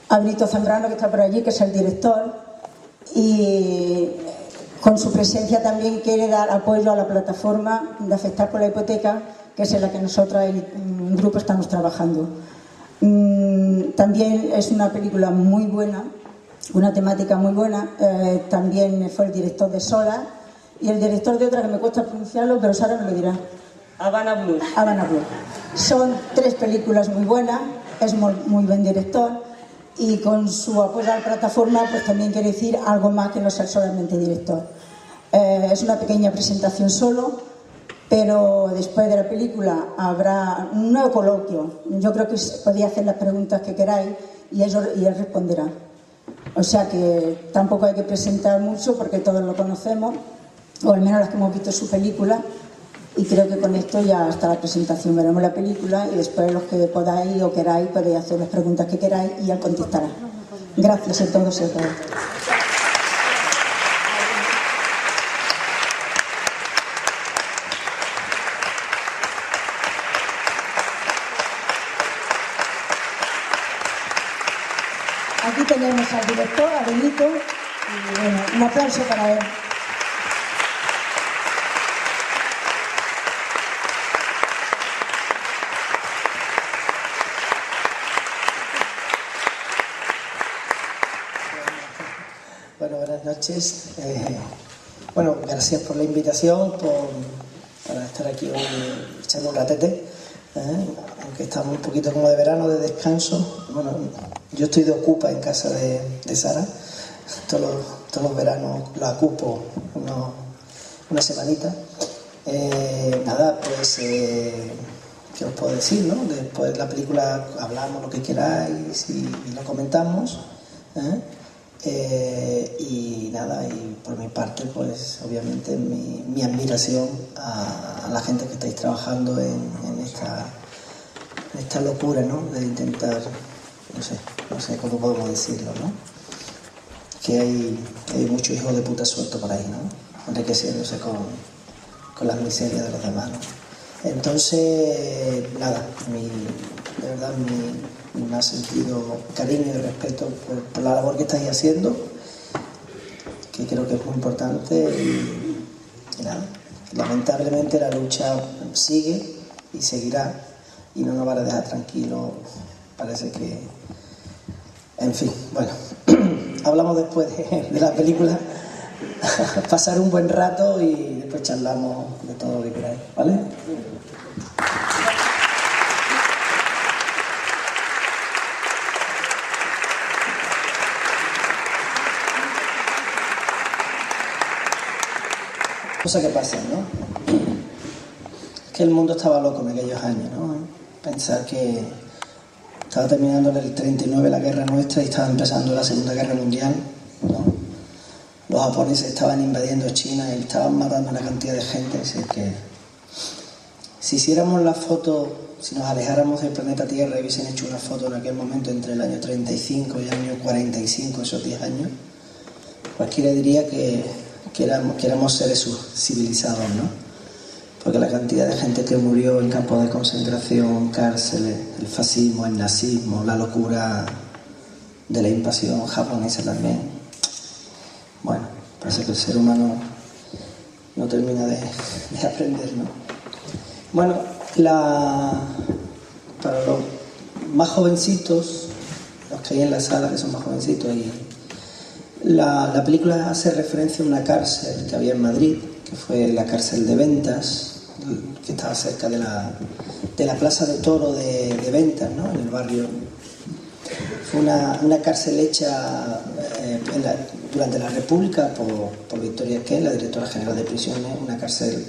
a Benito Zambrano, que está por allí, que es el director, y con su presencia también quiere dar apoyo a la plataforma de Afectar por la Hipoteca, que es en la que nosotros, el grupo, estamos trabajando. También es una película muy buena, una temática muy buena. También fue el director de Sola y el director de otra que me cuesta pronunciarlo, pero Sara me lo dirá. Havana Blues. Havana Blues. Son 3 películas muy buenas, es muy buen director, y con su apoyo a la plataforma pues también quiere decir algo más que no ser solamente director. Es una pequeña presentación solo, pero después de la película habrá un nuevo coloquio. Yo creo que podéis hacer las preguntas que queráis y él responderá. O sea que tampoco hay que presentar mucho porque todos lo conocemos, o al menos las que hemos visto su película, y creo que con esto ya está la presentación. Veremos la película y después los que podáis o queráis podéis hacer las preguntas que queráis y él contestará. Gracias a todos y a todas. Aquí tenemos al director, a Benito, y bueno, un aplauso para él. Bueno, buenas noches. Bueno, gracias por la invitación, para estar aquí hoy echando un ratete, aunque estamos un poquito como de verano, de descanso. Bueno, yo estoy de ocupa en casa de Sara, todos los veranos la ocupo una semanita. Nada, pues, ¿qué os puedo decir, no? Después de la película hablamos lo que queráis y lo comentamos, y nada, y por mi parte, pues obviamente mi admiración a la gente que estáis trabajando en esta locura, ¿no? De intentar, no sé cómo podemos decirlo, ¿no? Que hay muchos hijos de puta sueltos por ahí, ¿no? Enriqueciéndose con las miserias de los demás, ¿no? Entonces, nada, de verdad me ha sentido cariño y respeto por la labor que estáis haciendo, que creo que es muy importante, y nada, lamentablemente la lucha sigue y seguirá y no nos van a dejar tranquilos, parece que, en fin, bueno, hablamos después de la película, pasar un buen rato y después charlamos de todo lo que queráis, ¿vale? Cosas que pasan, ¿no? Que el mundo estaba loco en aquellos años, ¿no? Pensar que estaba terminando en el 39 la guerra nuestra y estaba empezando la Segunda Guerra Mundial, ¿no? Los japoneses estaban invadiendo China y estaban matando una cantidad de gente. Así que si hiciéramos la foto, si nos alejáramos del planeta Tierra y hubiesen hecho una foto en aquel momento entre el año 35 y el año 45, esos 10 años, cualquiera diría que éramos seres civilizados, ¿no? Porque la cantidad de gente que murió en campos de concentración, cárceles, el fascismo, el nazismo, la locura de la invasión japonesa también. Bueno, parece que el ser humano no termina de aprender, ¿no? Bueno, para los más jovencitos, los que hay en la sala que son más jovencitos, la película hace referencia a una cárcel que había en Madrid, que fue la cárcel de Ventas, que estaba cerca de la plaza de toro de Ventas, ¿no? En el barrio. Fue una cárcel hecha durante la República por Victoria Kent, la directora general de prisiones, una cárcel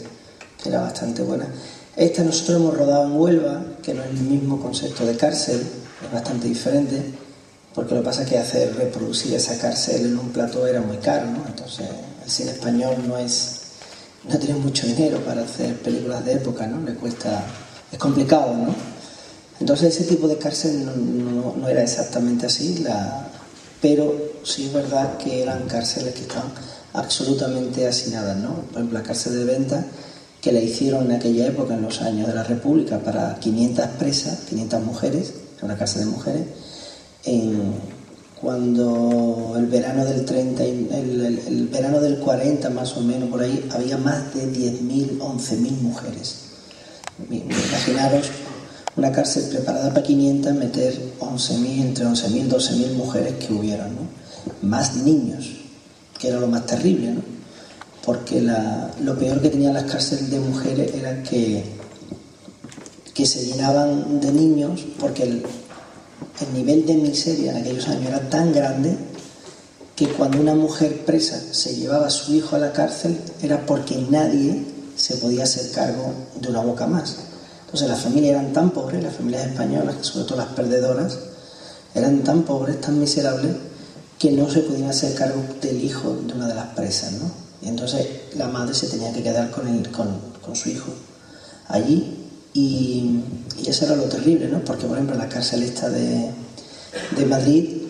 que era bastante buena. Esta nosotros hemos rodado en Huelva, que no es el mismo concepto de cárcel, es bastante diferente, porque lo que pasa es que reproducir esa cárcel en un plató era muy caro, ¿no? Entonces el cine español no tiene mucho dinero para hacer películas de época, ¿no? Le cuesta, es complicado, ¿no? Entonces ese tipo de cárcel no era exactamente así, pero sí es verdad que eran cárceles que estaban absolutamente hacinadas, ¿no? Por ejemplo, la cárcel de Ventas, que la hicieron en aquella época, en los años de la República, para 500 presas, 500 mujeres, una cárcel de mujeres, cuando el verano del 30, el verano del 40 más o menos, por ahí, había más de 10.000, 11.000 mujeres. Imaginaros una cárcel preparada para 500, meter 11.000, entre 11.000 y 12.000 mujeres que hubieran, ¿no? Más niños, que era lo más terrible, ¿no? Porque lo peor que tenían las cárceles de mujeres era que se llenaban de niños, porque el nivel de miseria en aquellos años era tan grande que cuando una mujer presa se llevaba a su hijo a la cárcel era porque nadie se podía hacer cargo de una boca más. Entonces las familias eran tan pobres, las familias españolas, sobre todo las perdedoras, eran tan pobres, tan miserables, que no se podían hacer cargo del hijo de una de las presas, ¿no? Y entonces la madre se tenía que quedar con su hijo allí. Y eso era lo terrible, ¿no? Porque, por ejemplo, en la cárcel esta de Madrid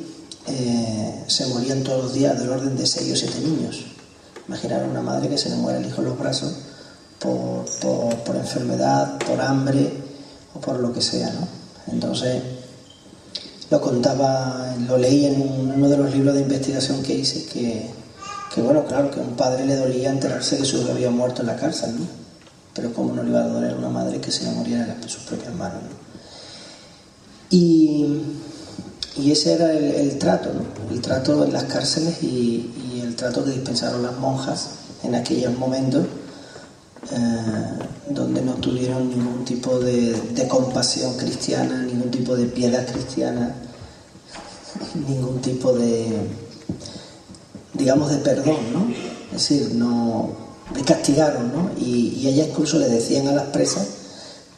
se morían todos los días del orden de 6 o 7 niños. Imaginar una madre que se le muere el hijo en los brazos por enfermedad, por hambre o por lo que sea, ¿no? Entonces lo contaba, lo leí en uno de los libros de investigación que hice, que bueno, claro, que a un padre le dolía enterarse que su hijo había muerto en la cárcel, ¿no? Pero cómo no le iba a doler a una madre que se le muriera en sus propias manos, ¿no? Y ese era el trato, ¿no? El trato en las cárceles y el trato que dispensaron las monjas en aquellos momentos, donde no tuvieron ningún tipo de compasión cristiana, ningún tipo de piedad cristiana, ningún tipo de, digamos, de perdón, ¿no? Es decir, no le castigaron, ¿no? Y ellas incluso le decían a las presas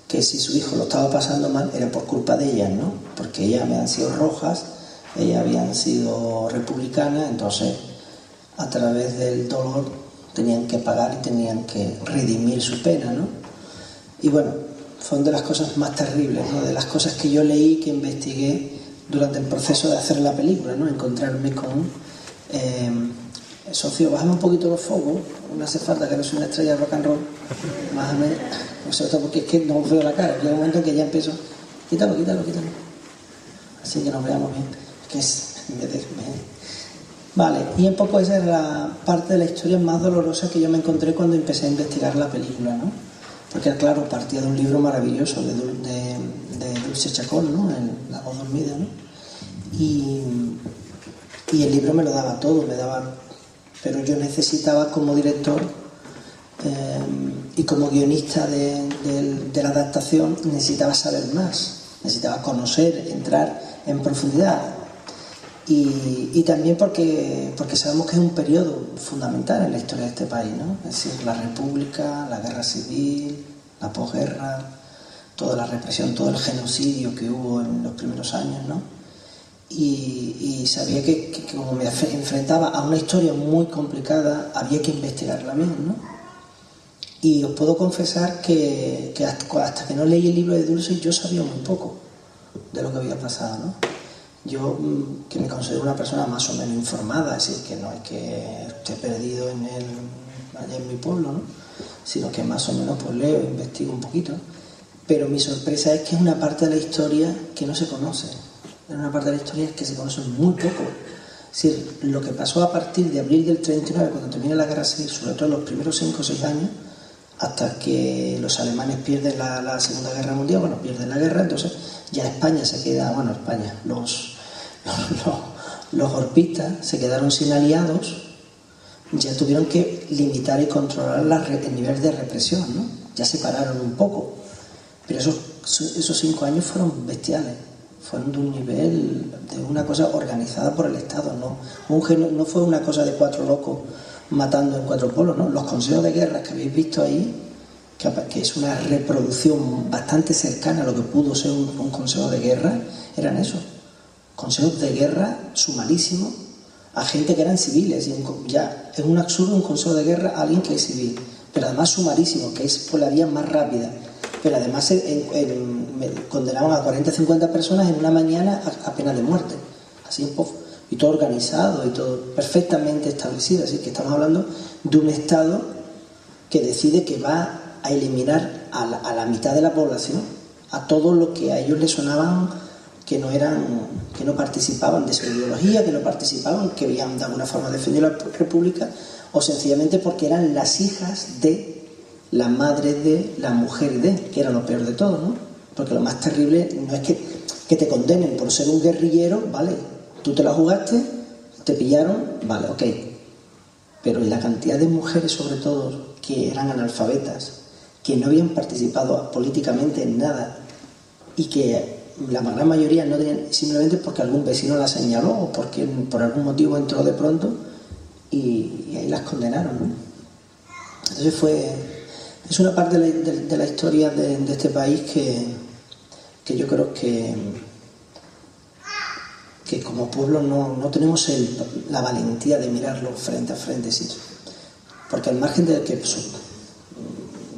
que si su hijo lo estaba pasando mal era por culpa de ellas, ¿no? Porque ellas habían sido rojas, ellas habían sido republicanas, entonces a través del dolor tenían que pagar y tenían que redimir su pena, ¿no? Y bueno, fue una de las cosas más terribles, ¿no? De las cosas que yo leí, que investigué durante el proceso de hacer la película, ¿no? Encontrarme con socio, bájame un poquito los focos, no hace falta, que no soy una estrella de rock and roll, bájame, no sé, porque es que no veo la cara, llega un momento en que ya empiezo, quítalo, así que nos veamos bien, que es, en vez de, vale, y un poco esa es la parte de la historia más dolorosa que yo me encontré cuando empecé a investigar la película, ¿no? Porque claro, partía de un libro maravilloso de Dulce Chacón, ¿no? La voz dormida, ¿no? Y el libro me lo daba todo, pero yo necesitaba como director y como guionista de la adaptación, necesitaba saber más, necesitaba conocer, entrar en profundidad, y también porque sabemos que es un periodo fundamental en la historia de este país, ¿no? Es decir, la República, la Guerra Civil, la posguerra, toda la represión, todo el genocidio que hubo en los primeros años, ¿no? Y sabía que como me enfrentaba a una historia muy complicada, había que investigarla bien, ¿no? Y os puedo confesar que hasta que no leí el libro de Dulce, yo sabía muy poco de lo que había pasado, ¿no? Yo, que me considero una persona más o menos informada, es decir, que no es que esté perdido allá en mi pueblo, ¿no? Sino que más o menos pues leo, investigo un poquito, pero mi sorpresa es que es una parte de la historia que no se conoce. En una parte de la historia es que se conoce muy poco. Es decir, lo que pasó a partir de abril del 39, cuando termina la guerra civil, sobre todo en los primeros 5 o 6 años, hasta que los alemanes pierden la Segunda Guerra Mundial, bueno, pierden la guerra, entonces ya España se queda, bueno, España, los golpistas se quedaron sin aliados, ya tuvieron que limitar y controlar el nivel de represión, ¿no? Ya se pararon un poco, pero esos 5 años fueron bestiales. Fueron de un nivel, de una cosa organizada por el Estado, no fue una cosa de 4 locos matando en 4 pueblos, ¿no? Los consejos de guerra que habéis visto ahí, que es una reproducción bastante cercana a lo que pudo ser un consejo de guerra, eran eso, consejos de guerra sumarísimos a gente que eran civiles, y ya es un absurdo un consejo de guerra a alguien que es civil, pero además sumarísimo, que es por la vía más rápida. Pero además condenaban a 40 o 50 personas en una mañana a pena de muerte, así un poco, y todo organizado y todo perfectamente establecido. Así que estamos hablando de un Estado que decide que va a eliminar a la mitad de la población, a todo lo que a ellos les sonaban que no participaban de su ideología, que no participaban, que habían de alguna forma defendido la república, o sencillamente porque eran las hijas de la madre de la mujer de, que era lo peor de todo, ¿no? Porque lo más terrible no es que te condenen por ser un guerrillero, vale, tú te la jugaste, te pillaron, vale, ok, pero la cantidad de mujeres, sobre todo, que eran analfabetas, que no habían participado políticamente en nada y que la gran mayoría no tenían, simplemente porque algún vecino la señaló o porque por algún motivo entró de pronto y ahí las condenaron, ¿no? Entonces es una parte de la historia de este país que yo creo que como pueblo no tenemos la valentía de mirarlo frente a frente, ¿sí? Porque al margen de que pues,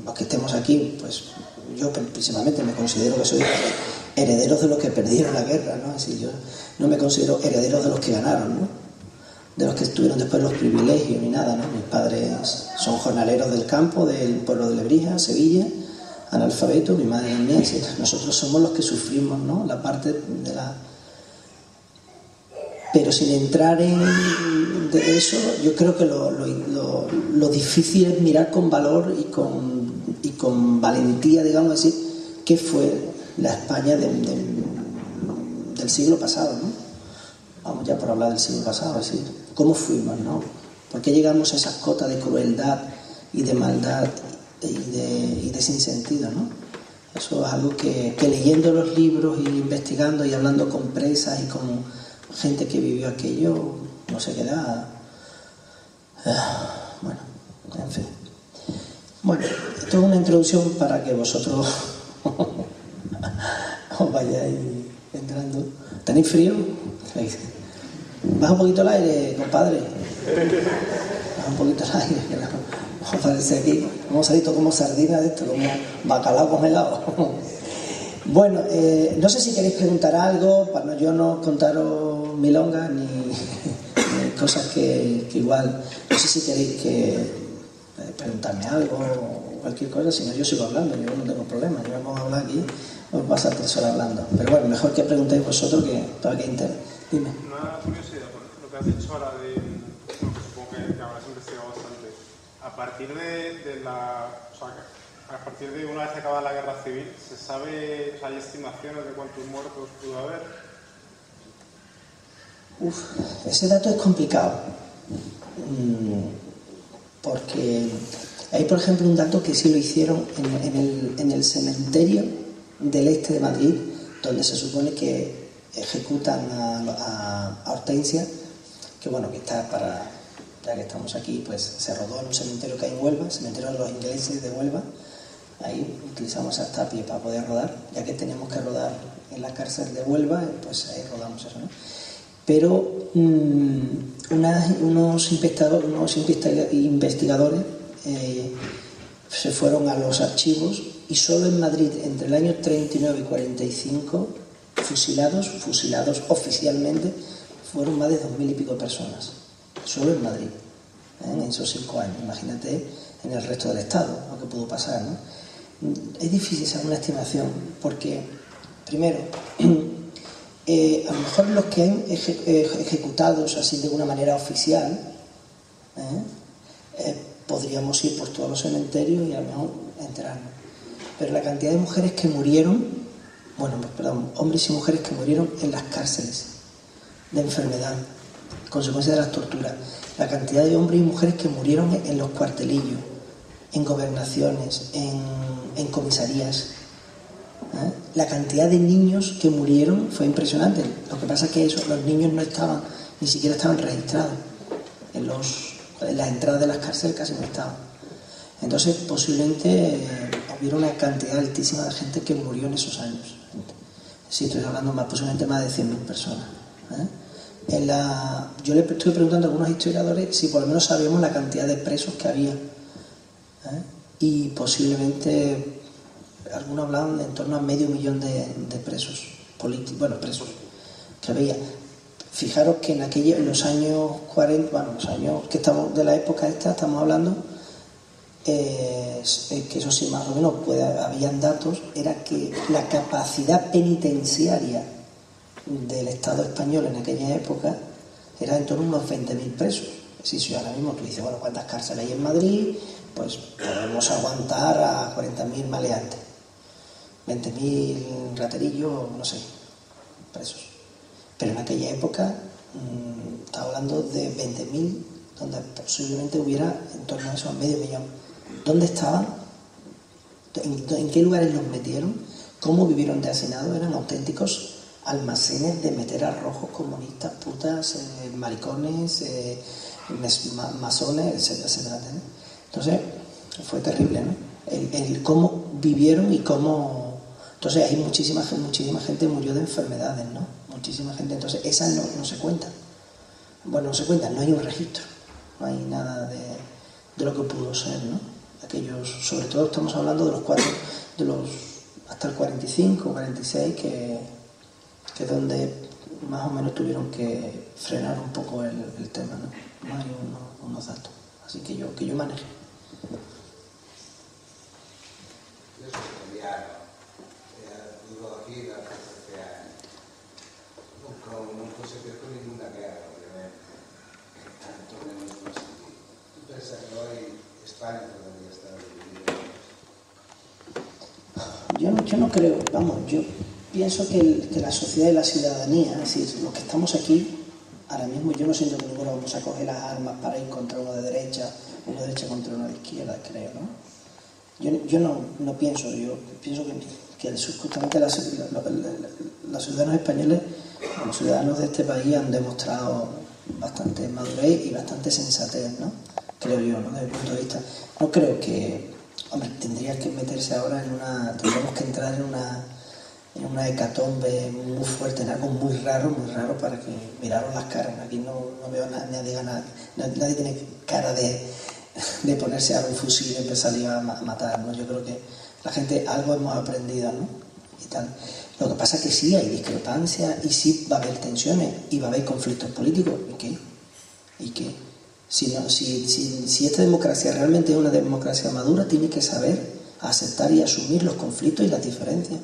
los que estemos aquí, pues yo principalmente me considero que soy herederos de los que perdieron la guerra, ¿no? Así, yo no me considero herederos de los que ganaron, ¿no? De los que tuvieron después los privilegios ni nada, ¿no? Mis padres son jornaleros del campo, del pueblo de Lebrija, Sevilla, analfabeto, mi madre también, así, nosotros somos los que sufrimos, ¿no? La parte de la... Pero sin entrar en de eso, yo creo que lo difícil es mirar con valor y con valentía, digamos así, qué fue la España del siglo pasado, ¿no? Vamos ya por hablar del siglo pasado, así, cómo fuimos, ¿no? ¿Por qué llegamos a esas cotas de crueldad y de maldad y de sinsentido, ¿no? Eso es algo que leyendo los libros y investigando y hablando con presas y con gente que vivió aquello, no se queda... Bueno, en fin. Bueno, esto es una introducción para que vosotros os vayáis entrando. ¿Tenéis frío? Baja un poquito el aire, compadre. Baja un poquito el aire. Vamos a aparecer aquí. Vamos a salir todo como sardinas de esto, como bacalao congelado. Bueno, no sé si queréis preguntar algo, para yo no contaros milongas ni cosas que igual, no sé si queréis preguntarme algo o cualquier cosa, si no yo sigo hablando, yo no tengo problema, yo vamos a hablar aquí, os pasar 3 horas hablando, pero bueno, mejor que preguntéis vosotros que todavía que interés. Dime. Una curiosidad, por lo que has dicho ahora de, bueno, que supongo que habrás investigado bastante, a partir de la... O sea, a partir de una vez acabada la guerra civil, ¿se sabe, o sea, hay estimaciones de cuántos muertos pudo haber? Ese dato es complicado. Porque hay, por ejemplo, un dato que sí lo hicieron en el cementerio del este de Madrid, donde se supone que ejecutan a Hortensia, que bueno, que está para... Ya que estamos aquí, pues se rodó en un cementerio que hay en Huelva, el cementerio de los ingleses de Huelva. Ahí utilizamos esas tapias para poder rodar, ya que teníamos que rodar en la cárcel de Huelva, pues ahí rodamos eso, ¿no? Pero unos investigadores se fueron a los archivos y solo en Madrid, entre el año 39 y 45, fusilados oficialmente, fueron más de 2.000 y pico personas. Solo en Madrid, en esos 5 años. Imagínate en el resto del Estado lo que pudo pasar, ¿no? Es difícil hacer una estimación porque, primero, a lo mejor los que han ejecutados así de una manera oficial, podríamos ir por todos los cementerios y a lo mejor enterarnos. Pero la cantidad de mujeres que murieron, hombres y mujeres que murieron en las cárceles de enfermedad, consecuencia de las torturas, la cantidad de hombres y mujeres que murieron en los cuartelillos, en gobernaciones, en comisarías, la cantidad de niños que murieron fue impresionante. Lo que pasa es que los niños ni siquiera estaban registrados en las entradas de las cárceles, casi no estaban. Entonces posiblemente hubiera una cantidad altísima de gente que murió en esos años. Sí, estoy hablando posiblemente más de 100.000 personas. Yo le estuve preguntando a algunos historiadores si por lo menos sabíamos la cantidad de presos que había, y posiblemente algunos hablaban de en torno a 500.000 de presos políticos, presos que había. Fijaros que en los años 40, los años que estamos de la época esta, estamos hablando, que eso sí más o menos habían datos, era que la capacidad penitenciaria del Estado español en aquella época era en torno a unos 20.000 presos. Si ahora mismo tú dices, bueno, ¿cuántas cárceles hay en Madrid? Pues podemos aguantar a 40.000 maleantes, 20.000 raterillos, no sé, presos. Pero en aquella época estaba hablando de 20.000, donde posiblemente hubiera en torno a eso, a 500.000. ¿Dónde estaban? ¿En qué lugares los metieron? ¿Cómo vivieron de hacinados? Eran auténticos almacenes de meter a rojos, comunistas, putas, maricones, masones, etcétera, etcétera. Entonces fue terrible, ¿no? El cómo vivieron y cómo... Entonces hay muchísima gente murió de enfermedades, ¿no? Muchísima gente. Entonces esas no se cuentan. Bueno, no se cuentan, no hay un registro, no hay nada de lo que pudo ser, ¿no? Aquellos, sobre todo estamos hablando de los cuatro, hasta el 45, 46, que es donde más o menos tuvieron que frenar un poco el tema, ¿no? No hay unos datos, así que yo maneje. Io sono italiano e vivo qui da 7 anni. Non conseguito ninguna guerra, ovviamente, tanto meno sono sentito. Tu pensa che hoy España todavía está dividida? Yo no creo, vamos, yo pienso que la sociedad y la ciudadanía, es decir, los que estamos aquí, ahora mismo yo no siento que ninguno vamos a coger las armas para ir contra uno de derecha, uno de derecha contra uno de izquierda, creo, ¿no? Yo no pienso, yo pienso que justamente los ciudadanos españoles, los ciudadanos de este país han demostrado bastante madurez y bastante sensatez, ¿no? Creo yo, ¿no? Desde mi punto de vista. No creo que, hombre, tendríamos que entrar en una hecatombe muy fuerte, en algo muy raro para que miraron las caras. Aquí no veo nadie tiene cara de ponerse a un fusil y empezar a matar, ¿no? Yo creo que la gente algo hemos aprendido, ¿no? Y tal. Lo que pasa es que sí hay discrepancias y sí va a haber tensiones y va a haber conflictos políticos. ¿Y qué? Si esta democracia realmente es una democracia madura, tiene que saber aceptar y asumir los conflictos y las diferencias.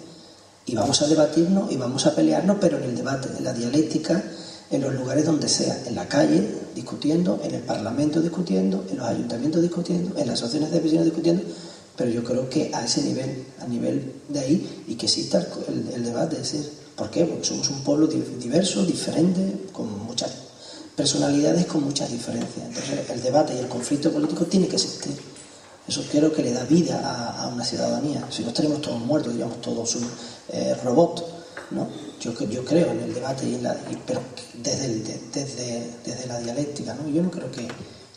Y vamos a debatirnos y vamos a pelearnos, pero en el debate, en la dialéctica, en los lugares donde sea, en la calle discutiendo, en el Parlamento discutiendo, en los ayuntamientos discutiendo, en las asociaciones de vecinos discutiendo, pero yo creo que a ese nivel, a nivel de ahí, y que exista el debate, es decir, ¿por qué? Porque somos un pueblo diverso, diferente, con muchas personalidades, con muchas diferencias. Entonces el debate y el conflicto político tiene que existir. Eso creo que le da vida a una ciudadanía. Si no estaríamos todos muertos, diríamos todos un robot, ¿no? Yo creo en el debate pero desde la dialéctica, ¿no? Yo no creo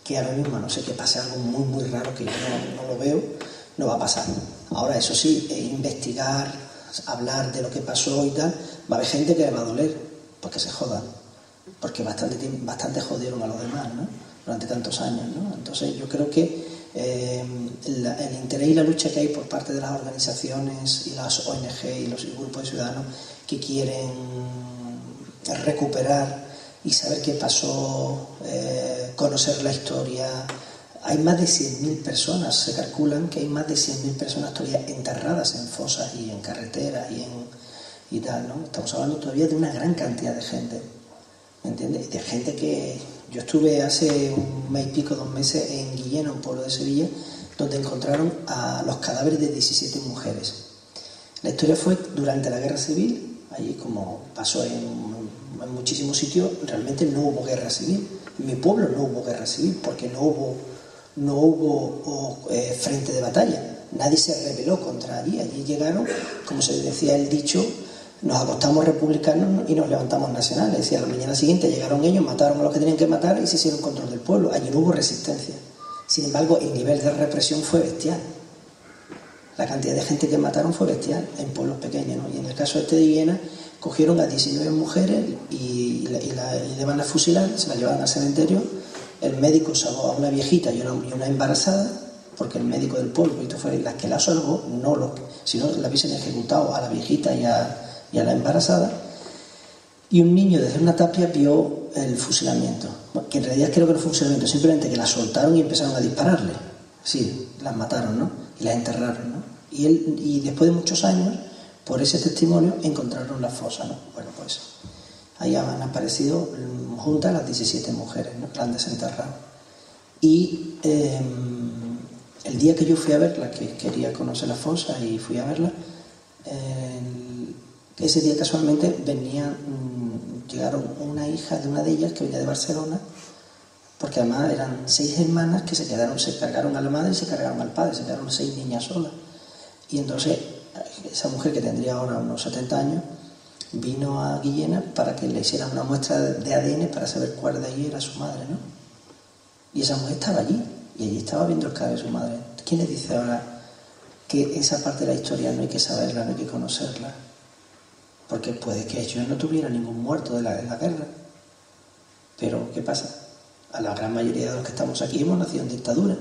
que ahora mismo, no sé, que pase algo muy muy raro que yo no lo veo, no va a pasar. Ahora, eso sí, investigar, hablar de lo que pasó y tal, va a haber gente que le va a doler, pues que se jodan, porque bastante jodieron a los demás, ¿no? Durante tantos años, ¿no? Entonces yo creo que el interés y la lucha que hay por parte de las organizaciones y las ONG y los grupos de ciudadanos que quieren recuperar y saber qué pasó, conocer la historia. Hay más de 100.000 personas, se calculan que hay más de 100.000 personas todavía enterradas en fosas y en carreteras y tal, ¿no? Estamos hablando todavía de una gran cantidad de gente, ¿me entiendes? De gente que... Yo estuve hace un mes y pico, 2 meses, en Guillena, un pueblo de Sevilla, donde encontraron a los cadáveres de 17 mujeres. La historia fue durante la Guerra Civil, allí como pasó en muchísimos sitios, realmente no hubo guerra civil. En mi pueblo no hubo guerra civil, porque no hubo frente de batalla. Nadie se rebeló contra allí. Allí llegaron, como se decía el dicho, nos acostamos republicanos y nos levantamos nacionales. Y a la mañana siguiente llegaron ellos, mataron a los que tenían que matar y se hicieron control del pueblo. Allí no hubo resistencia. Sin embargo, el nivel de represión fue bestial. La cantidad de gente que mataron fue bestial en pueblos pequeños, ¿no? Y en el caso de Guillena, cogieron a 19 mujeres y le van a fusilar, se la llevan al cementerio. El médico salvó a una viejita y una embarazada, porque el médico del pueblo, esto fue la que la salvó, si no la hubiesen ejecutado a la viejita y a la embarazada. Y un niño desde una tapia vio el fusilamiento, que en realidad creo que no fue fusilamiento, simplemente que la soltaron y empezaron a dispararle. Sí, las mataron, ¿no? Y las enterraron, ¿no? Y después de muchos años, por ese testimonio encontraron la fosa, ¿no? Bueno, pues ahí han aparecido juntas las 17 mujeres, ¿no? La han desenterrado. Y el día que yo fui a verla, que quería conocer la fosa y fui a verla, ese día casualmente llegaron una hija de una de ellas que venía de Barcelona, porque además eran 6 hermanas que se cargaron a la madre y se cargaron al padre, se quedaron 6 niñas solas. Y entonces esa mujer, que tendría ahora unos 70 años, vino a Guillena para que le hicieran una muestra de ADN para saber cuál de ahí era su madre, ¿no? Y esa mujer estaba allí, y allí estaba viendo el cadáver de su madre. ¿Quién le dice ahora que esa parte de la historia no hay que saberla, no hay que conocerla? Porque puede que ellos no tuvieran ningún muerto de la guerra. Pero, ¿qué pasa? A la gran mayoría de los que estamos aquí hemos nacido en dictadura.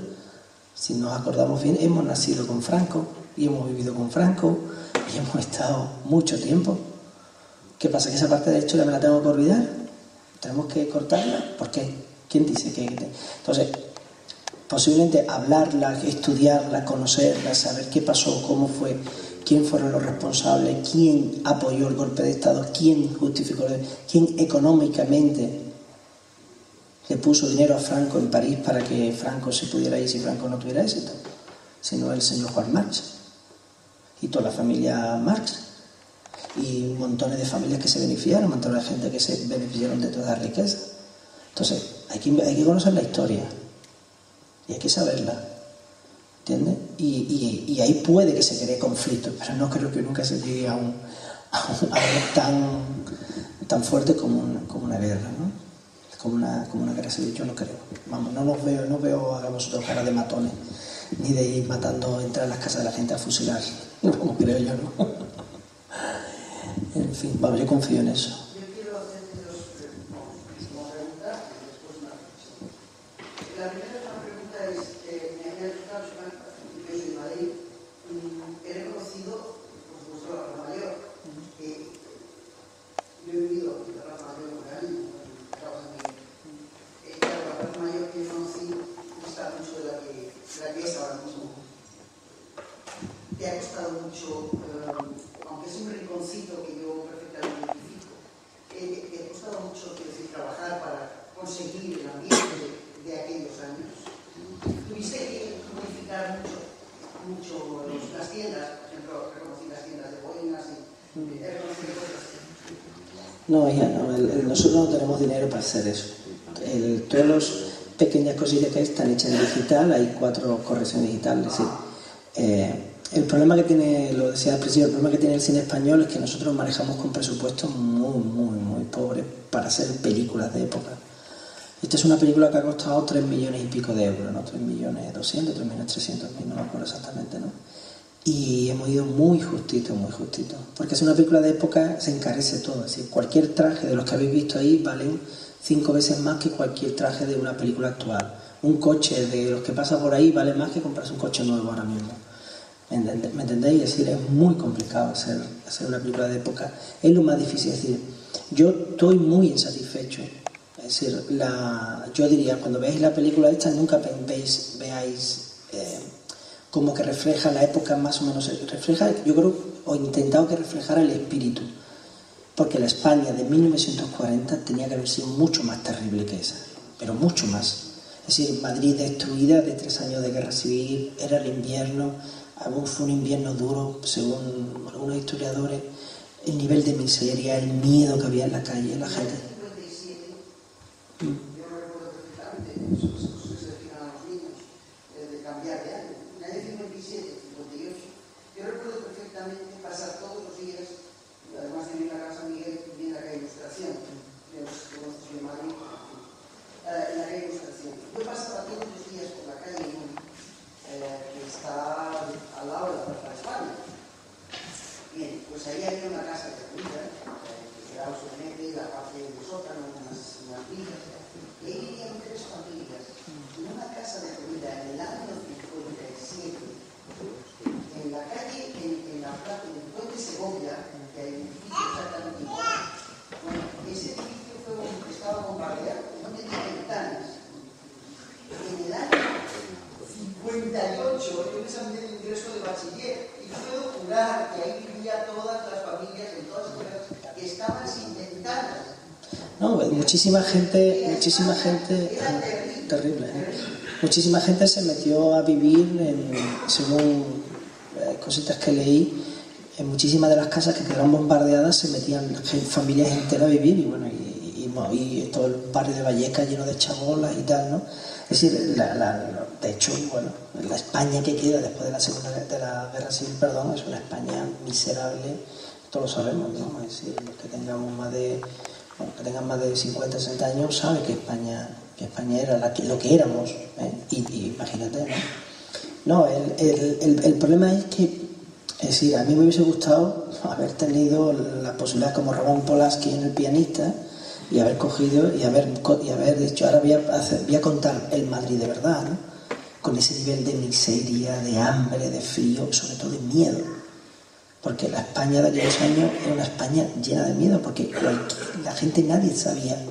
Si nos acordamos bien, hemos nacido con Franco y hemos vivido con Franco y hemos estado mucho tiempo. ¿Qué pasa? ¿Que esa parte de la historia me la tengo que olvidar? ¿Tenemos que cortarla? ¿Por qué? ¿Quién dice que...? Entonces, posiblemente hablarla, estudiarla, conocerla, saber qué pasó, cómo fue, quién fueron los responsables, quién apoyó el golpe de Estado, quién justificó, quién económicamente le puso dinero a Franco en París para que Franco se pudiera ir si Franco no tuviera éxito, sino el señor Juan March y toda la familia March y montones de familias que se beneficiaron, montones de gente que se beneficiaron de toda la riqueza. Entonces hay que conocer la historia y hay que saberla, ¿entiendes? Y ahí puede que se cree conflicto, pero no creo que nunca se llegue a algo tan fuerte como una guerra, ¿no? Como una guerra civil. Yo no creo. Vamos, no veo a vosotros cara de matones, ni de ir matando, entrar a las casas de la gente a fusilar. No, como creo yo, ¿no? En fin, vamos, yo confío en eso. Yo quiero hacerte dos preguntas y después una reflexión. La primera pregunta es, me ha gustado, yo soy de Madrid, he reconocido, por supuesto, la Raza Mayor. Yo he vivido en la Raza Mayor un año, la Raza Mayor que conocí gusta mucho de la que es ahora mismo. Te ha costado mucho, aunque es un rinconcito que yo perfectamente identifico, te ha costado mucho, quiero decir, trabajar para conseguir el ambiente de aquellos años. Tuviste que modificar mucho las tiendas, por ejemplo, reconocí las tiendas de boinas y reconocí cosas. No, hija, no, nosotros no tenemos dinero para hacer eso. Todas las pequeñas cosillas que están hechas en digital, hay 4 correcciones digitales. Es decir, el problema que tiene, lo decía al principio, el problema que tiene el cine español es que nosotros manejamos con presupuestos muy pobres para hacer películas de época. Esta es una película que ha costado 3 millones y pico de euros, ¿no? 3.200.000, 3.300.000, no me acuerdo exactamente, ¿no? Y hemos ido muy justito, porque es una película de época, se encarece todo. Es decir, cualquier traje de los que habéis visto ahí valen 5 veces más que cualquier traje de una película actual. Un coche de los que pasa por ahí vale más que comprarse un coche nuevo ahora mismo. ¿Me entendéis? Es decir, es muy complicado hacer una película de época. Es lo más difícil. Es decir, yo estoy muy insatisfecho. Es decir, yo diría, cuando veáis la película esta, nunca veáis como que refleja la época más o menos. Refleja, yo creo, o intentado que reflejara el espíritu. Porque la España de 1940 tenía que haber sido mucho más terrible que esa. Pero mucho más. Es decir, Madrid destruida de 3 años de guerra civil, era el invierno. Fue un invierno duro, según algunos historiadores, el nivel de miseria, el miedo que había en la calle, la gente. Yo recuerdo perfectamente esos que se decían a los niños de cambiar de año. En el año 57, 58, yo recuerdo perfectamente pasar todos los días, además de ir a la casa Miguel, viendo la calle Ilustración, de Madrid, en la calle Ilustración. Yo pasaba todos los días por la calle que está al lado de la Plaza de España. Bien, pues ahí había una casa de comida, que era solamente la parte de sótano, unas villas, y ahí vivían 3 familias en una casa de comida en el año 57, en la calle, en la plaza, en el puente Segovia, que hay un edificio exactamente igual. Bueno, ese edificio estaba bombardeado, no tenía ventanas. En el año 58 yo me examiné de ingreso de bachiller y puedo jurar que ahí vivía toda No, muchísima gente, terrible, muchísima gente se metió a vivir, según cositas que leí, en muchísimas de las casas que quedaron bombardeadas se metían familias enteras a vivir, y bueno, y todo el barrio de Vallecas lleno de chabolas y tal, ¿no? Es decir, de hecho, bueno, la España que queda después de la Guerra Civil, perdón, es una España miserable, todos lo sabemos, ¿no? Es decir, los que tengamos que tengan más de 50, 60 años saben que España era lo que éramos, ¿eh? Y imagínate, ¿no? El problema es que, es decir, a mí me hubiese gustado haber tenido la posibilidad como Roman Polanski en El pianista, y haber cogido y haber dicho, ahora voy a contar el Madrid de verdad, ¿no? Con ese nivel de miseria, de hambre, de frío, sobre todo de miedo, porque la España de aquellos años era una España llena de miedo, porque la gente, nadie sabía,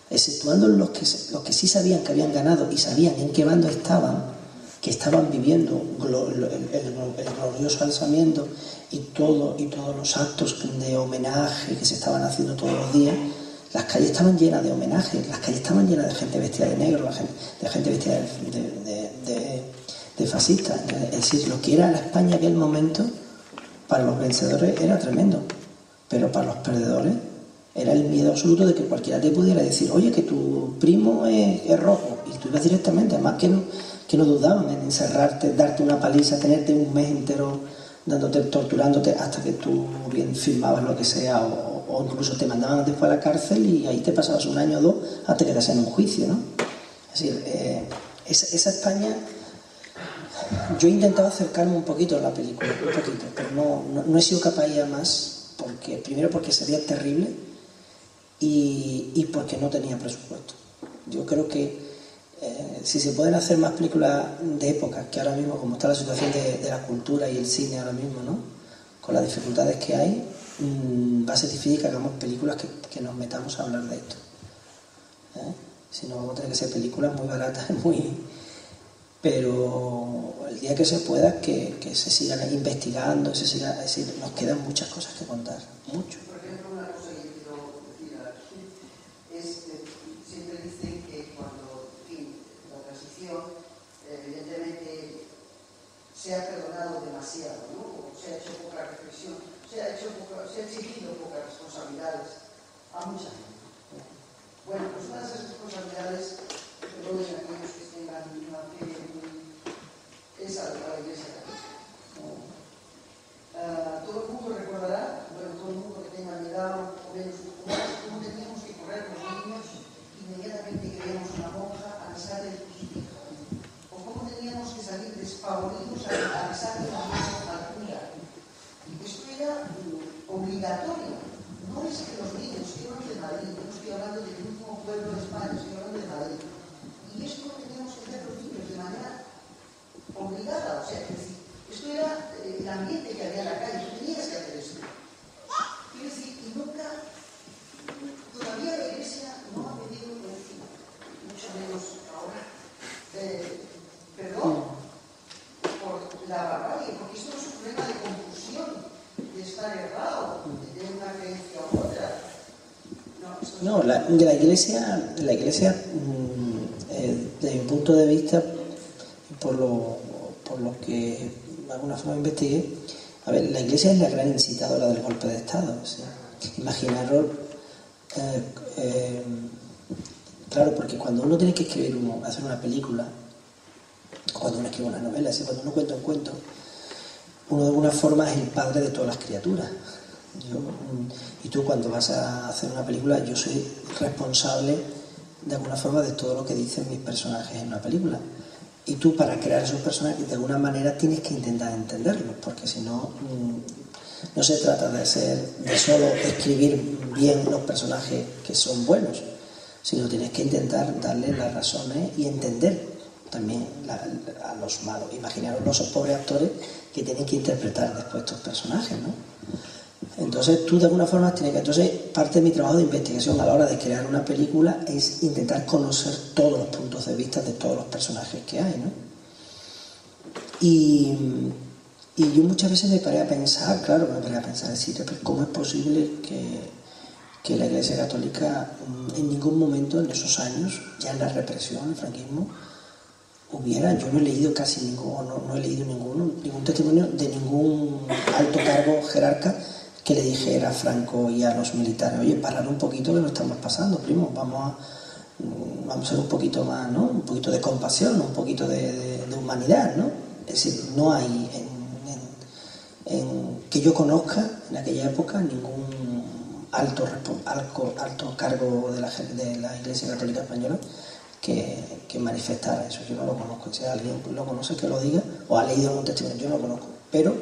exceptuando los que sí sabían que habían ganado y sabían en qué bando estaban, que estaban viviendo el glorioso alzamiento y todos los actos de homenaje que se estaban haciendo todos los días. Las calles estaban llenas de homenajes, las calles estaban llenas de gente vestida de negro, de gente vestida de fascista. Es decir, lo que era la España en aquel momento, para los vencedores era tremendo, pero para los perdedores era el miedo absoluto de que cualquiera te pudiera decir, oye, que tu primo es rojo, y tú ibas directamente, además que no dudaban en encerrarte, darte una paliza, tenerte un mes entero torturándote hasta que tú bien firmabas lo que sea, o incluso te mandaban después a la cárcel y ahí te pasabas un año o dos hasta que te hacían un juicio, ¿no? Es decir, esa España, yo he intentado acercarme un poquito a la película, pero no he sido capaz de ir a más, primero porque sería terrible y porque no tenía presupuesto. Yo creo que si se pueden hacer más películas de época, que ahora mismo, como está la situación de la cultura y el cine ahora mismo, ¿no? Con las dificultades que hay, va a ser difícil que hagamos películas que nos metamos a hablar de esto, ¿eh? Si no, vamos a tener que ser películas muy baratas, pero el día que se pueda, que se sigan investigando, es decir, nos quedan muchas cosas que contar, mucho. Por ejemplo, una cosa que quiero decir aquí es que siempre dicen que cuando, en fin, la transición, evidentemente se ha perdonado demasiado, ¿no? O se ha hecho poca reflexión, se ha exigido pocas responsabilidades a mucha gente. Bueno, pues una de esas responsabilidades que doy a aquellos que tengan una fe es a la Iglesia Católica. Todo el mundo recordará, bueno, todo el mundo que tenga mi edad o menos, cómo teníamos que correr los niños inmediatamente que veíamos una monja a besar el crucifijo, o cómo teníamos que salir despavoridos a besar el al cura. Esto era obligatorio. No es que los niños, estoy hablando de Madrid, no estoy hablando del último pueblo de España, estoy hablando de Madrid. Y esto lo teníamos que hacer los niños de manera obligada. O sea, esto era el ambiente que había en la calle, tú tenías que hacer esto. Quiero decir, y nunca, todavía la Iglesia no ha pedido, mucho menos ahora, perdón por la barbarie, porque esto no es un problema de confusión, de estar errado, de una creencia u otra. No, la Iglesia, desde mi punto de vista, por lo que de alguna forma investigué, a ver, la Iglesia es la gran incitadora del golpe de Estado. ¿Sí? Imaginaros, claro, porque cuando uno tiene que hacer una película, cuando uno escribe una novela, ¿sí? Cuando uno cuenta un cuento, uno de alguna forma es el padre de todas las criaturas. Y tú, cuando vas a hacer una película, yo soy responsable de alguna forma de todo lo que dicen mis personajes en una película. Y tú, para crear esos personajes, de alguna manera tienes que intentar entenderlos, porque si no, no se trata de solo escribir bien los personajes que son buenos, sino tienes que intentar darle las razones y entender también a los malos. Imaginaros los pobres actores que tienen que interpretar después estos personajes, ¿no? Entonces tú de alguna forma tienes que... Entonces parte de mi trabajo de investigación a la hora de crear una película es intentar conocer todos los puntos de vista de todos los personajes que hay, ¿no? Y yo muchas veces me paré a pensar, decir, pero ¿cómo es posible que la Iglesia Católica en ningún momento en esos años, ya en la represión, el franquismo, yo no he leído casi no he leído ningún testimonio de ningún alto cargo jerarca que le dijera a Franco y a los militares: oye, parar un poquito, que no estamos pasando, primo, vamos a ser un poquito más, ¿no? Un poquito de compasión, un poquito de humanidad, ¿no? Es decir, no hay que yo conozca en aquella época ningún alto cargo de la Iglesia Católica Española que manifestara eso. Yo no lo conozco. Si alguien lo conoce, que lo diga, o ha leído algún testimonio, yo no lo conozco. Pero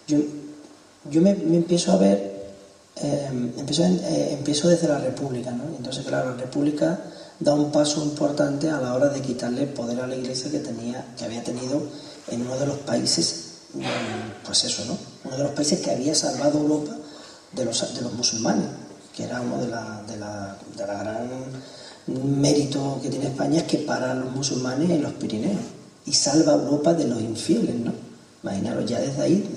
yo me empiezo a ver, empiezo desde la República, ¿no? Entonces, claro, la República da un paso importante a la hora de quitarle poder a la Iglesia que había tenido en uno de los países, pues eso, ¿no? Uno de los países que había salvado Europa de los musulmanes, que era uno de la gran mérito que tiene España, es que para los musulmanes en los Pirineos y salva a Europa de los infieles, ¿no? Imaginaros, ya desde ahí,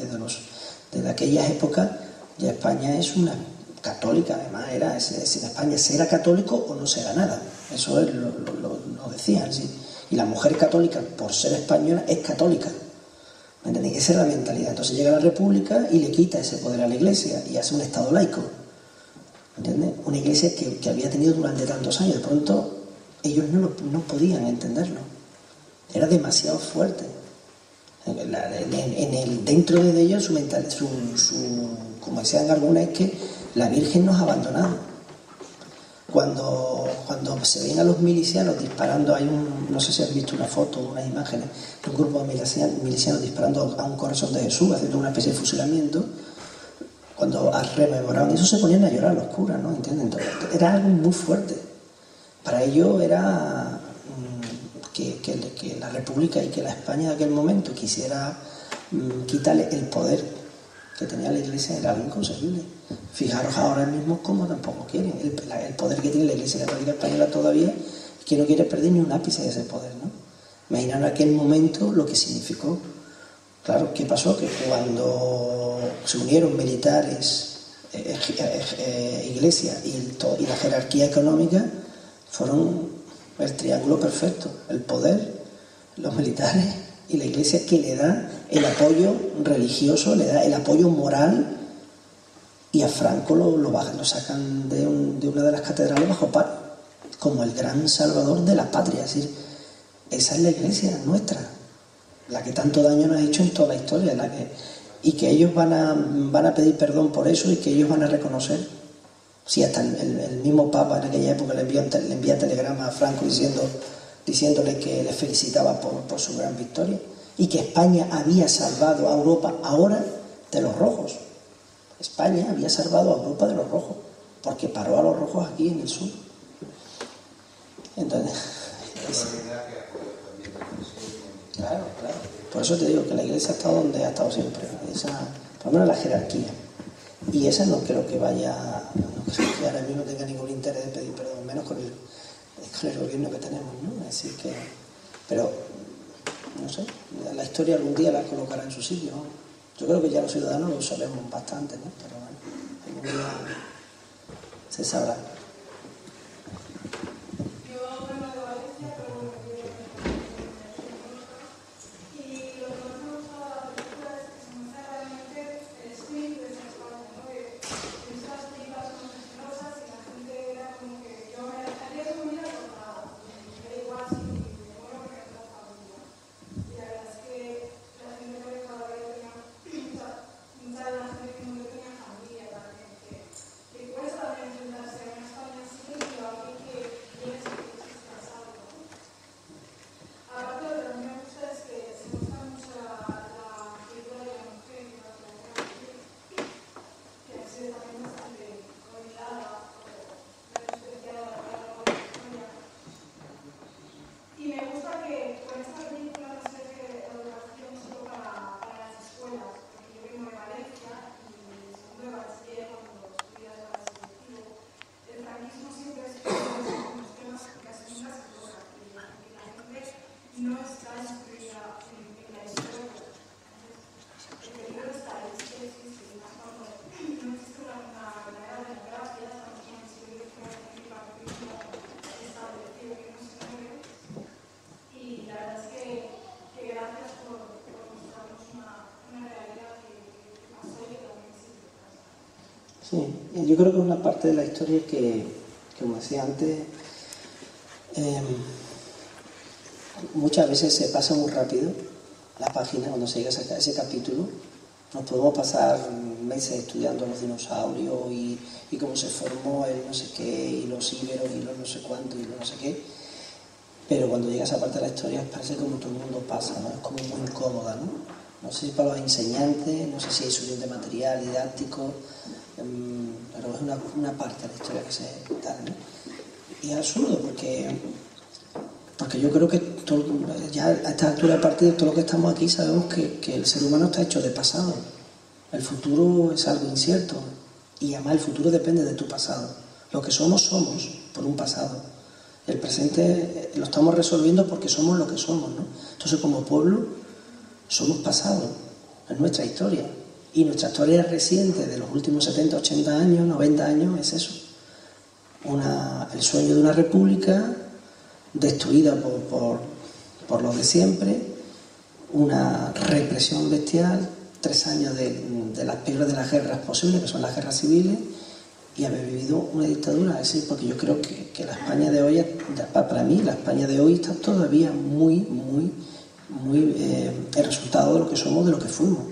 desde aquellas épocas, ya España es una católica. Además era en España se era católico o no se era nada, eso lo decían, ¿sí? Y la mujer católica, por ser española, es católica, ¿me entendéis? Esa es la mentalidad. Entonces llega la República y le quita ese poder a la Iglesia y hace un Estado laico, ¿entiendes? Una Iglesia que había tenido durante tantos años. De pronto ellos no podían entenderlo, era demasiado fuerte. Dentro de ellos su mentalidad, como decían algunas, es que la Virgen nos ha abandonado. Cuando se ven a los milicianos disparando, no sé si has visto una foto o unas imágenes de un grupo de milicianos disparando a un corazón de Jesús, haciendo una especie de fusilamiento. Cuando rememoraban eso, se ponían a llorar los curas, ¿no? ¿Entienden? Entonces, era algo muy fuerte. Para ellos era que la República y que la España de aquel momento quisiera quitarle el poder que tenía la Iglesia, era algo inconcebible. Fijaros ahora mismo cómo tampoco quieren. El poder que tiene la Iglesia Católica Española todavía, que no quiere perder ni un ápice de ese poder, ¿no? Imaginaros en aquel momento lo que significó. Claro, ¿qué pasó? Que cuando se unieron militares, Iglesia y la jerarquía económica, fueron el triángulo perfecto: el poder, los militares y la Iglesia, que le da el apoyo religioso, le da el apoyo moral, y a Franco lo sacan de una de las catedrales bajo palo como el gran salvador de la patria. Es decir, esa es la Iglesia nuestra, la que tanto daño nos ha hecho en toda la historia, y que ellos van a pedir perdón por eso, y que ellos van a reconocer. Sí, hasta el mismo Papa en aquella época le envía telegrama a Franco diciéndole que le felicitaba por su gran victoria, y que España había salvado a Europa ahora de los rojos. España había salvado a Europa de los rojos, porque paró a los rojos aquí en el sur. Entonces, claro. Por eso te digo que la Iglesia ha estado donde ha estado siempre, por lo menos la jerarquía. Y esa no creo que ahora mismo tenga ningún interés de pedir perdón, menos con el gobierno que tenemos, ¿no? Así que, pero, no sé, la historia algún día la colocará en su sitio, ¿no? Yo creo que ya los ciudadanos lo sabemos bastante, ¿no? Pero bueno, algún día se sabrá. Sí, yo creo que una parte de la historia que como decía antes, muchas veces se pasa muy rápido la página cuando se llega a ese capítulo. Nos podemos pasar meses estudiando los dinosaurios y cómo se formó el no sé qué, y los íberos y los no sé cuánto y los no sé qué. Pero cuando llega a esa parte de la historia parece como todo el mundo pasa, ¿no? Es como muy incómoda, ¿no? No sé si para los enseñantes, no sé si hay suficiente material didáctico, pero es una parte de la historia que se da, ¿no? Y es absurdo porque yo creo que ya a esta altura de partida, todo lo que estamos aquí sabemos que el ser humano está hecho de pasado. El futuro es algo incierto y además el futuro depende de tu pasado. Lo que somos por un pasado. El presente lo estamos resolviendo porque somos lo que somos, ¿no? Entonces, como pueblo, somos pasado. Es nuestra historia. Y nuestra historia reciente de los últimos 70, 80 años, 90 años, es eso. El sueño de una república destruida por los de siempre, una represión bestial, 3 años de las peores de las guerras posibles, que son las guerras civiles, y haber vivido una dictadura. Es decir, porque yo creo que la España de hoy, para mí, la España de hoy está todavía muy el resultado de lo que somos, de lo que fuimos,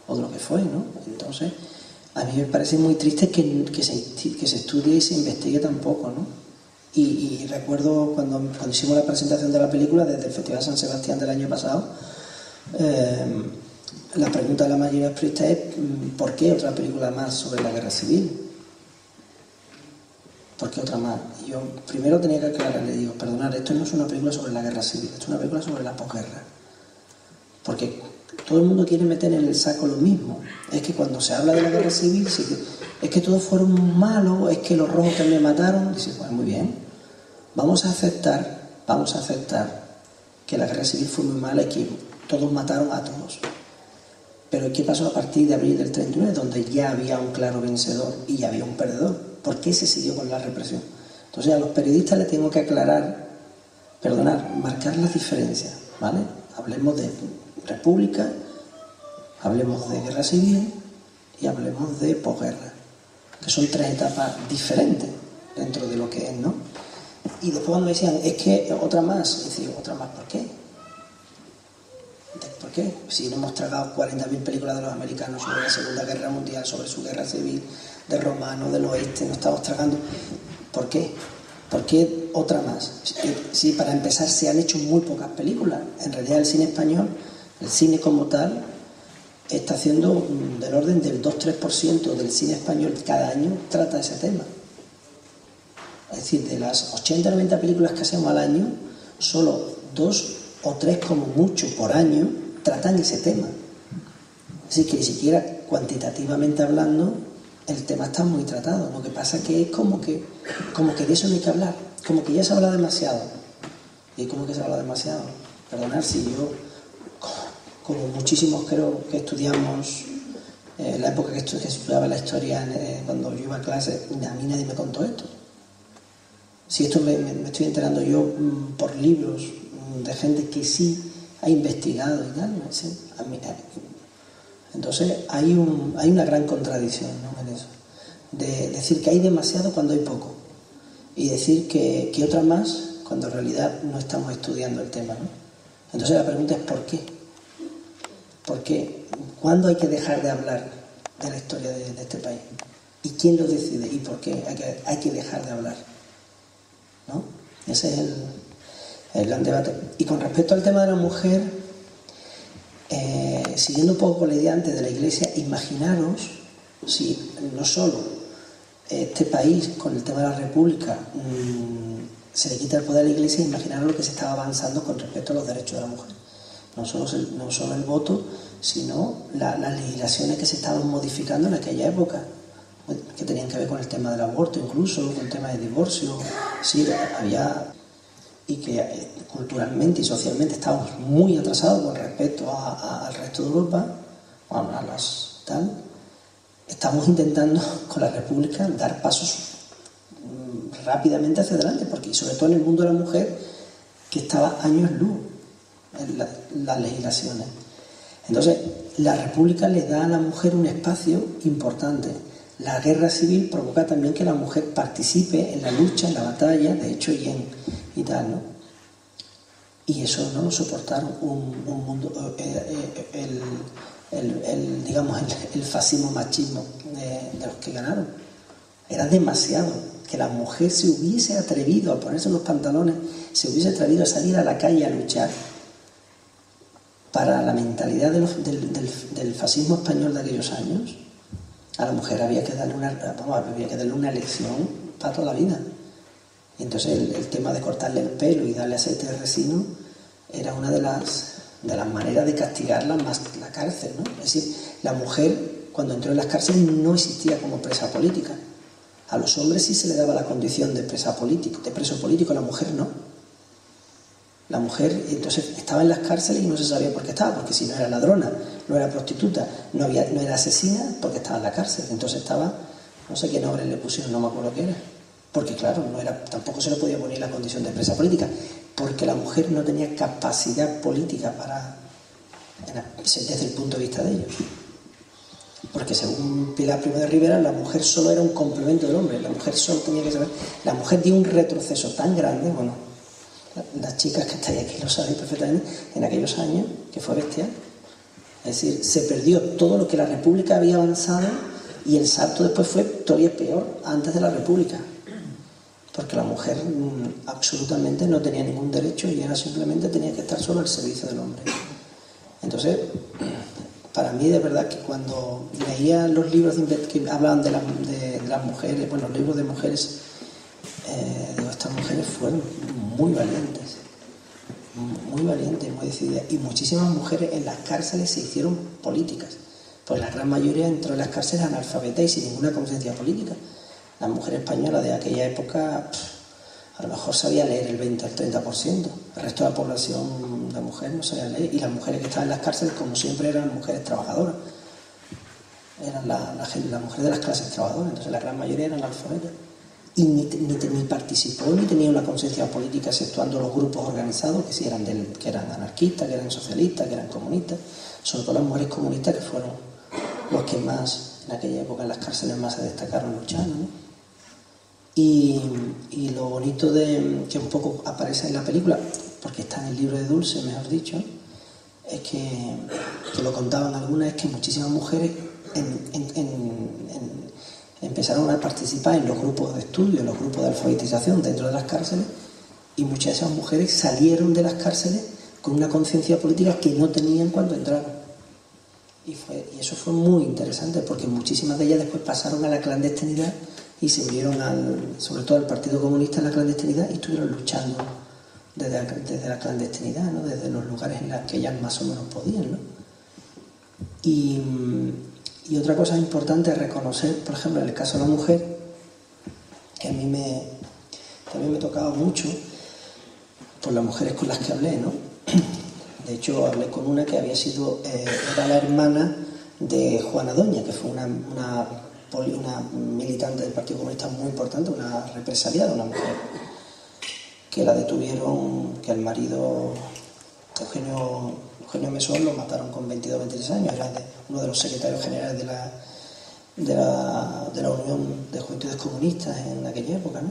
o de lo que fue, ¿no? Entonces, a mí me parece muy triste que se estudie y se investigue tan poco, ¿no? Y recuerdo cuando hicimos la presentación de la película desde el Festival San Sebastián del año pasado, la pregunta de la mayoría expresa es ¿por qué otra película más sobre la guerra civil? ¿Por qué otra más? Y yo primero tenía que aclarar, le digo, perdonad, esto no es una película sobre la guerra civil, esto es una película sobre la posguerra. Porque todo el mundo quiere meter en el saco lo mismo. Es que cuando se habla de la guerra civil, es que todos fueron malos, es que los rojos también mataron. Dice, pues muy bien, vamos a aceptar que la guerra civil fue muy mala y que todos mataron a todos. Pero ¿qué pasó a partir de abril del 39, donde ya había un claro vencedor y ya había un perdedor? ¿Por qué se siguió con la represión? Entonces a los periodistas les tengo que marcar las diferencias, ¿vale? Hablemos de república, hablemos de guerra civil y hablemos de posguerra, que son 3 etapas diferentes dentro de lo que es, ¿no? Y después cuando me decían, es que otra más, decía, ¿otra más por qué? ¿Por qué? Si no hemos tragado 40.000 películas de los americanos sobre la Segunda Guerra Mundial, sobre su guerra civil, de romanos, del oeste, no estamos tragando. ¿Por qué? ¿Por qué otra más? Si para empezar se han hecho muy pocas películas. En realidad el cine español, el cine como tal, está haciendo del orden del 2-3% del cine español cada año trata ese tema. Es decir, de las 80-90 películas que hacemos al año, solo 2 o 3 como mucho por año tratan ese tema. Así que ni siquiera cuantitativamente hablando el tema está muy tratado. Lo que pasa que es como que de eso no hay que hablar, como que ya se habla demasiado. ¿Y cómo que se habla demasiado? Perdonad si yo, como muchísimos creo que estudiamos, en la época que estudiaba la historia, cuando yo iba a clase, a mí nadie me contó esto. Si esto me estoy enterando yo por libros de gente que sí ha investigado y tal, ¿sí? Entonces hay una gran contradicción, ¿no? En eso, de decir que hay demasiado cuando hay poco y decir que otra más cuando en realidad no estamos estudiando el tema, ¿no? Entonces la pregunta es ¿por qué? ¿Por qué? ¿Cuándo hay que dejar de hablar de la historia de este país? ¿Y quién lo decide? ¿Y por qué hay que dejar de hablar? ¿No? Ese es el gran debate. Y con respecto al tema de la mujer, siguiendo un poco con la idea antes de la Iglesia, imaginaros si no solo este país con el tema de la República se le quita el poder a la Iglesia, imaginaros lo que se estaba avanzando con respecto a los derechos de la mujer. No solo el voto, sino las legislaciones que se estaban modificando en aquella época, que tenían que ver con el tema del aborto, incluso con el tema de divorcio. Sí, había, y que culturalmente y socialmente estábamos muy atrasados con respecto al resto de Europa, estamos intentando con la República dar pasos rápidamente hacia adelante, porque sobre todo en el mundo de la mujer, que estaba años luz en las legislaciones. Entonces, la República le da a la mujer un espacio importante. La guerra civil provoca también que la mujer participe en la lucha, en la batalla, de hecho, y tal, ¿no? Y eso no lo soportaron un mundo, digamos, el fascismo machismo de los que ganaron. Era demasiado que la mujer se hubiese atrevido a ponerse los pantalones, se hubiese atrevido a salir a la calle a luchar. Para la mentalidad del fascismo español de aquellos años, a la mujer había que darle una lección para toda la vida. Y entonces el tema de cortarle el pelo y darle aceite de resino era una de las maneras de castigarla más la cárcel, ¿no? Es decir, la mujer cuando entró en las cárceles no existía como presa política. A los hombres sí se le daba la condición de preso político, a la mujer no. La mujer entonces estaba en las cárceles y no se sabía por qué estaba, porque si no era ladrona, no era prostituta, no era asesina, porque estaba en la cárcel. Entonces estaba, no sé qué nombre le pusieron, no me acuerdo qué era, porque claro, tampoco se le podía poner la condición de presa política, porque la mujer no tenía capacidad política desde el punto de vista de ellos. Porque según Pilar Primo de Rivera, la mujer solo era un complemento del hombre, la mujer solo tenía que saber. La mujer dio un retroceso tan grande, bueno, las chicas que estáis aquí lo sabéis perfectamente, en aquellos años, que fue bestial. Es decir, se perdió todo lo que la República había avanzado y el salto después fue todavía peor antes de la República. Porque la mujer absolutamente no tenía ningún derecho y era simplemente tenía que estar solo al servicio del hombre. Entonces, para mí de verdad que cuando leía los libros que hablaban de las mujeres, bueno, los libros de mujeres, digo, estas mujeres fueron muy valientes, muy decididas, y muchísimas mujeres en las cárceles se hicieron políticas, pues la gran mayoría entró en las cárceles analfabetas y sin ninguna conciencia política. La mujer española de aquella época a lo mejor sabía leer el 20 al 30%, el resto de la población de mujeres no sabía leer, y las mujeres que estaban en las cárceles, como siempre, eran mujeres trabajadoras, eran las mujeres de las clases trabajadoras, entonces la gran mayoría eran analfabetas. Y ni participó ni tenía una conciencia política, exceptuando los grupos organizados que eran anarquistas, que eran socialistas, que eran comunistas, sobre todo las mujeres comunistas, que fueron los que más en aquella época en las cárceles más se destacaron luchando, ¿no? Y lo bonito que un poco aparece en la película, porque está en el libro de Dulce, mejor dicho, es que lo contaban algunas, es que muchísimas mujeres empezaron a participar en los grupos de estudio, en los grupos de alfabetización dentro de las cárceles, y muchas de esas mujeres salieron de las cárceles con una conciencia política que no tenían cuando entraron. Y eso fue muy interesante, porque muchísimas de ellas después pasaron a la clandestinidad y se unieron sobre todo al Partido Comunista en la clandestinidad, y estuvieron luchando desde la clandestinidad, ¿no? Desde los lugares en los que ellas más o menos podían, ¿no? Y otra cosa importante es reconocer, por ejemplo, en el caso de la mujer, que a mí también me tocaba mucho por las mujeres con las que hablé, ¿no? De hecho, hablé con una que era la hermana de Juana Doña, que fue una militante del Partido Comunista muy importante, una represaliada, una mujer que la detuvieron, que el marido Eugenio Mesón lo mataron con 22 o 23 años, era uno de los secretarios generales de la Unión de Juventudes Comunistas en aquella época, ¿no?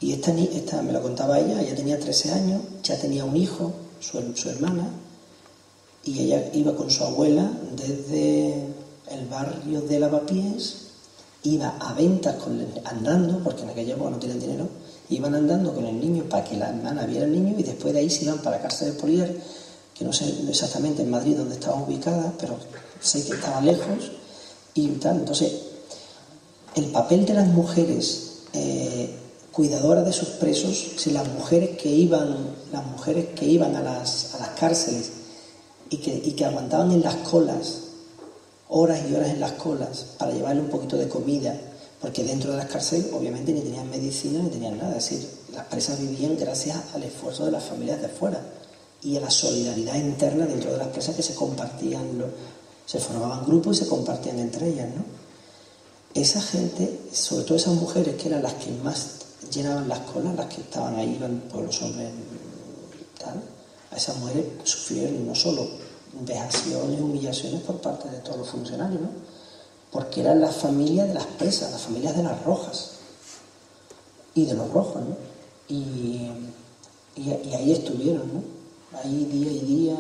Y esta me lo contaba ella tenía 13 años, ya tenía un hijo, su hermana, y ella iba con su abuela desde el barrio de Lavapiés, iba a ventas andando, porque en aquella época no tenían dinero, iban andando con el niño para que la hermana viera al niño, y después de ahí se iban para la cárcel de Polier, que no sé exactamente en Madrid dónde estaba ubicada, pero sé que estaba lejos y tal. Entonces, el papel de las mujeres cuidadoras de sus presos, si las mujeres que iban a las cárceles y que aguantaban en las colas horas y horas en las colas para llevarle un poquito de comida, porque dentro de las cárceles obviamente ni tenían medicina ni tenían nada, es decir, las presas vivían gracias al esfuerzo de las familias de fuera y a la solidaridad interna dentro de las presas, que se compartían, se formaban grupos y se compartían entre ellas, ¿no? Esa gente, sobre todo esas mujeres que eran las que más llenaban las colas, las que estaban ahí, iban por los hombres, tal, a esas mujeres sufrieron no solo vejaciones, humillaciones por parte de todos los funcionarios, ¿no? porque eran las familias de las presas, las familias de las rojas y de los rojos, ¿no? Y ahí estuvieron, ¿no? Ahí día y día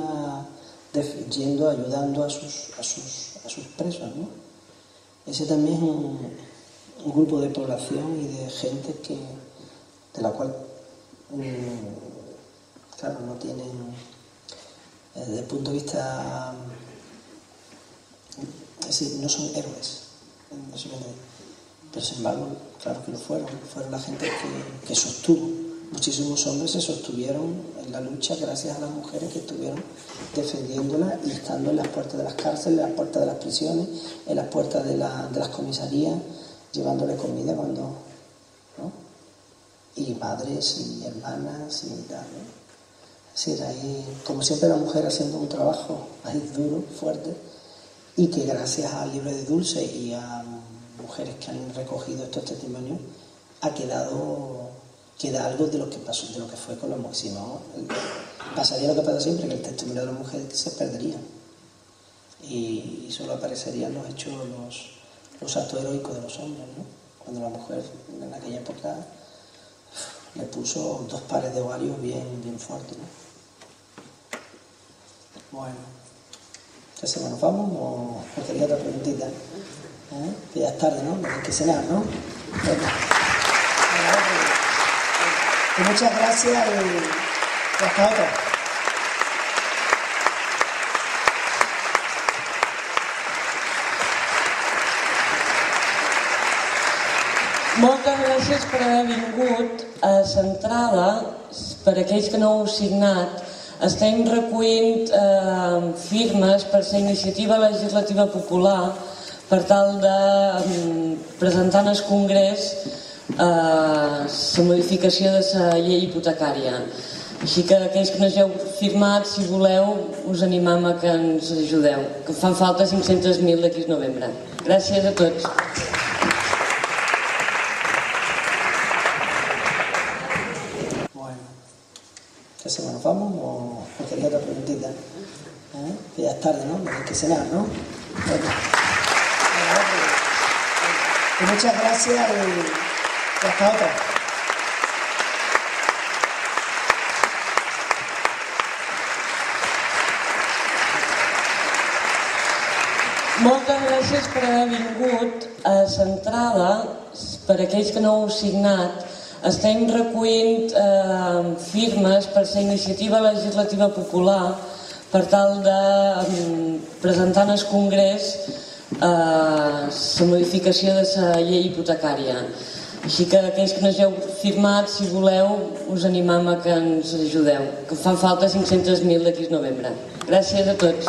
yendo, ayudando a sus presos, ¿no? Ese también es un grupo de población y de gente de la cual, claro, no tienen, desde el punto de vista, es decir, no son héroes, pero sin embargo, claro que lo fueron la gente que sostuvo. Muchísimos hombres se sostuvieron en la lucha gracias a las mujeres que estuvieron defendiéndola y estando en las puertas de las cárceles, en las puertas de las prisiones, en las puertas de las comisarías, llevándole comida cuando, ¿no? Y madres y hermanas y tal, ¿no? Es decir, ahí, como siempre, la mujer haciendo un trabajo ahí duro, fuerte, y que gracias al libro de Dulce y a mujeres que han recogido estos testimonios, queda algo de lo que pasó, de lo que fue con los mujeres. Si no, pasaría lo que pasa siempre, que el testimonio de la mujer se perdería y solo aparecerían los hechos, los actos heroicos de los hombres, ¿no? Cuando la mujer en aquella época le puso 2 pares de ovarios bien fuertes, ¿no? Bueno, ¿qué hacemos? ¿Nos vamos o quería otra preguntita? Que ya es tarde, ¿no? Hay que cenar, ¿no? Bueno. Y muchas gracias y hasta otra. Moltes gràcies per haver vingut. A Centrada, per aquells que no heu signat, estem recollint firmes per la iniciativa legislativa popular per tal de presentar en el Congrés la modificació de la llei hipotecària. Així que aquells que no hàgiu firmat, si voleu, us animam a que ens ajudeu, que fan falta 500.000 d'aquí al novembre. Gràcies a tots. Bueno, ¿qué hacemos? ¿Nos vamos o quería otra preguntita? Que ya es tarde, ¿no? Hay que cenar, ¿no? Bueno. Y muchas gracias y hasta otra. Moltes gràcies per haver vingut. A Centrada, per aquells que no heu signat, estem recollint firmes per la iniciativa legislativa popular per tal de presentar en el Congrés la modificació de la llei hipotecària. Així que aquells que no hàgiu firmat, si voleu, us animam a que ens ajudeu, que fan falta 500.000 d'aquí al novembre. Gràcies a tots.